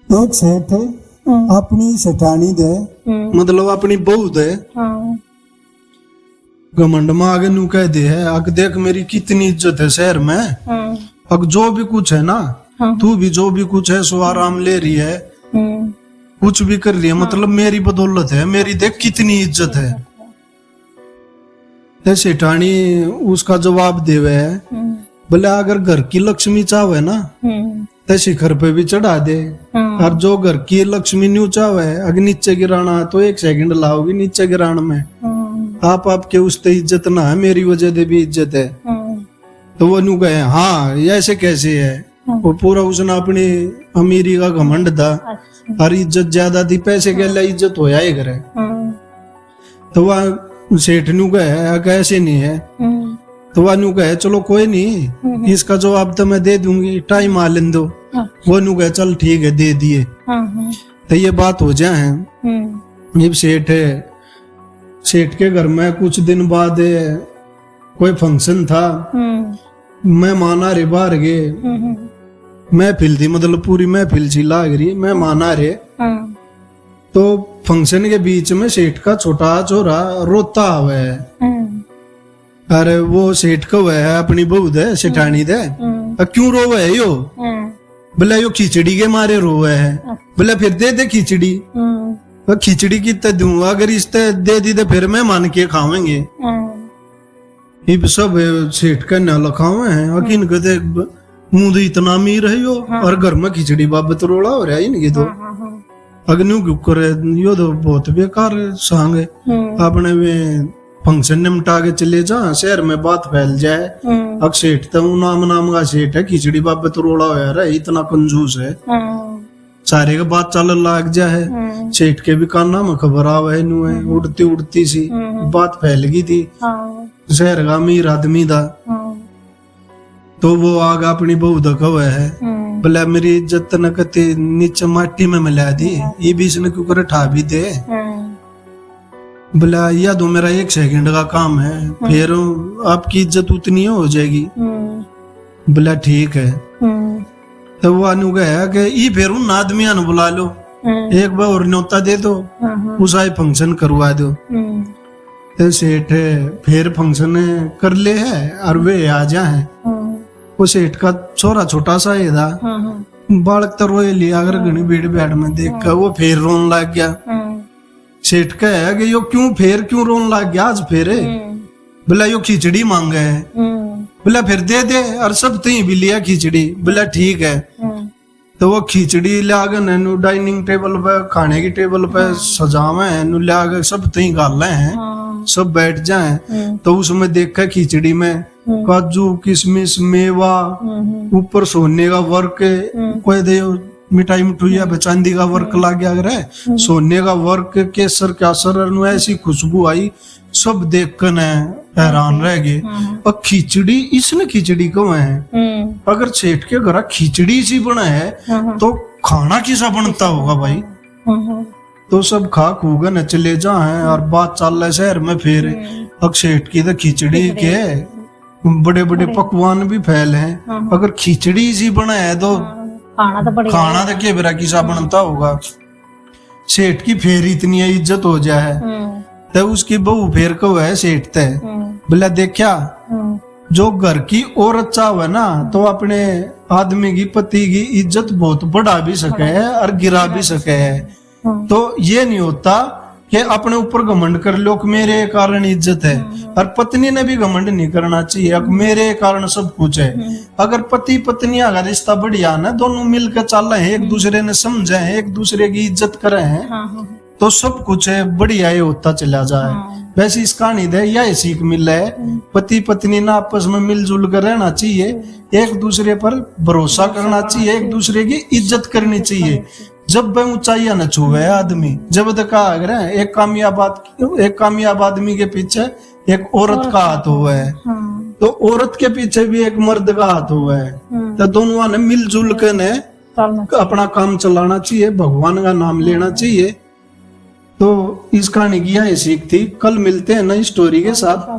एक सेठ अपनी सेठानी दे मतलब अपनी बहू दे घमंड में आगे नू कह दे है, अग देख मेरी कितनी इज्जत है शहर में, अग जो भी कुछ है ना तू भी जो भी कुछ है सो आराम ले रही है, कुछ भी कर रही है, मतलब मेरी बदौलत है, मेरी देख कितनी इज्जत है। ते सेठानी उसका जवाब देवे है, बोले अगर घर की लक्ष्मी चाहे ना ते शिखर पे भी चढ़ा दे, और जो घर की लक्ष्मी न्यू चाहे अगर नीचे गिराना तो 1 सेकंड लाओगी नीचे गिराने में, आपके उसते इज्जत ना है, मेरी वजह से भी इज्जत है। तो वो न्यू कहे हाँ ऐसे कैसे है, वो पूरा उसने अपनी अमीरी का घमंड था, हर इज्जत ज्यादा थी, पैसे के लिए इज्जत होया ही करे। तो वह सेठ न्यू कहे ऐसे नहीं है, तो वह न्यू कहे चलो कोई नहीं, इसका जवाब तो मैं दे दूंगी, टाइम आ लेन दो। वो न्यू कहे चल ठीक है दे दिए। तो ये बात हो जाए है। जब सेठ के घर में कुछ दिन बाद कोई फंक्शन था, मेहमान आ रहे बाहर गए, महफिल थी, मतलब पूरी महफिल सी लाग रही, मेहमान आ रहे। तो फंक्शन के बीच में सेठ का छोटा छोरा रोता हुआ है, अरे वो सेठ को है अपनी बहू दे सेठानी दे, क्यों रोवे है यो, बोले यो खिचड़ी के मारे रोवे है, बोले फिर दे दे खिचड़ी, खिचड़ी कितने दूं, अगर इसते दे दी तो फिर मैं मान के खावेंगे। ये सब सेठ का न लखावे हैं, अकिन कहते मुंह इतना अमीर है यो, और घर में खिचड़ी बाबत रोड़ा हो रहा है इनकी तो, अग्नि क्यों करे, यो तो बहुत बेकार सांग है। अपने में फंक्शन निपटा के चले जा, शहर में बात फैल जाए, अब सेठ तो नाम का सेठ है, खिचड़ी बाबत रोड़ा हो रहा है, इतना कंजूस है, सारे का बात चल लाग जाए। सेठ के भी काना में खबर आवे नु है, उड़ती उड़ती सी बात फैल गई थी, शहर का अमीर आदमी था। तो वो आगे अपनी बहू दखा है, बोले मेरी इज्जत न कते नीचे माटी में मिला दी, ये भी इसने क्यों करे ठा भी दे, बोला या दो मेरा 1 सेकंड का काम है, फिर आपकी इज्जत उतनी हो जाएगी। बोला ठीक है। तो वो अनु गया कि ये फिर उन आदमिया ने बुला लो, एक बार और न्योता दे दो, उस आई फंक्शन करवा दो। तो सेठ फिर फंक्शन कर ले है और वे आ जाए। वो सेठ का छोरा छोटा सा ही था, बालक तो रोए लिया, अगर घनी भीड़ बैठ में देख कर वो फिर रोन लग गया। सेठ का है कि यो क्यों रोन लग गया आज फिर, बोला यो खिचड़ी मांगे है, बोला फिर दे दे, और सब तीन भी लिया खिचड़ी, बोला ठीक है। तो वो खिचड़ी लागे डाइनिंग टेबल पे, खाने की टेबल पे सजावे हैं, लागे सब तीन गाले हैं, सब बैठ जाए। तो उसमें देखा खिचड़ी में काजू किशमिश मेवा, ऊपर सोने का वर्क, कोई दे मिठाई मिठुइया चांदी का वर्क ला गया करे, सोने का वर्क, केसर कासर, ऐसी खुशबू आई, सब देख कर हैरान रह गए। और खिचड़ी, इसने खिचड़ी क्यों है, अगर सेठ के घर खिचड़ी सी बना है तो खाना किसा बनता होगा भाई। तो सब खा खूगा न चले जाए, और बात चल रहा है शहर में फिर अब सेठ की तो खिचड़ी के बड़े बड़े पकवान भी फैल हैं, अगर खिचड़ी सी बना है तो खाना तो के बेरा किसा बनता होगा। सेठ की फिर इतनी इज्जत हो जाए, तो उसकी बहू फिर को है सेठ ते, बोला देखा जो घर की औरत चाहे ना तो अपने आदमी की पति की इज्जत बहुत बढ़ा भी सके है और गिरा भी सके है। तो ये नहीं होता कि अपने ऊपर घमंड कर लो कि मेरे कारण इज्जत है, और पत्नी ने भी घमंड नहीं करना चाहिए अब मेरे कारण सब कुछ है। अगर पति पत्नी अगर रिश्ता बढ़िया ना, दोनों मिलकर चल रहे हैं, एक दूसरे ने समझे हैं, एक दूसरे की इज्जत करे हैं, तो सब कुछ है बढ़िया ही होता चला जाए। वैसे इस कहानी दे यह सीख मिल है, पति पत्नी ना आपस में मिलजुल कर रहना चाहिए, एक दूसरे पर भरोसा करना चाहिए, एक दूसरे की इज्जत करनी चाहिए। जब वह ऊंचाइयां न छुए आदमी, जब तक अगर एक कामयाब आदमी के पीछे एक औरत का हाथ हुआ है, तो औरत के पीछे भी एक मर्द का हाथ हुआ है, तो दोनों ने मिलजुल कर ने अपना काम चलाना चाहिए, भगवान का नाम लेना चाहिए। तो इस कहानी की यह सीख थी। कल मिलते हैं नई स्टोरी के साथ।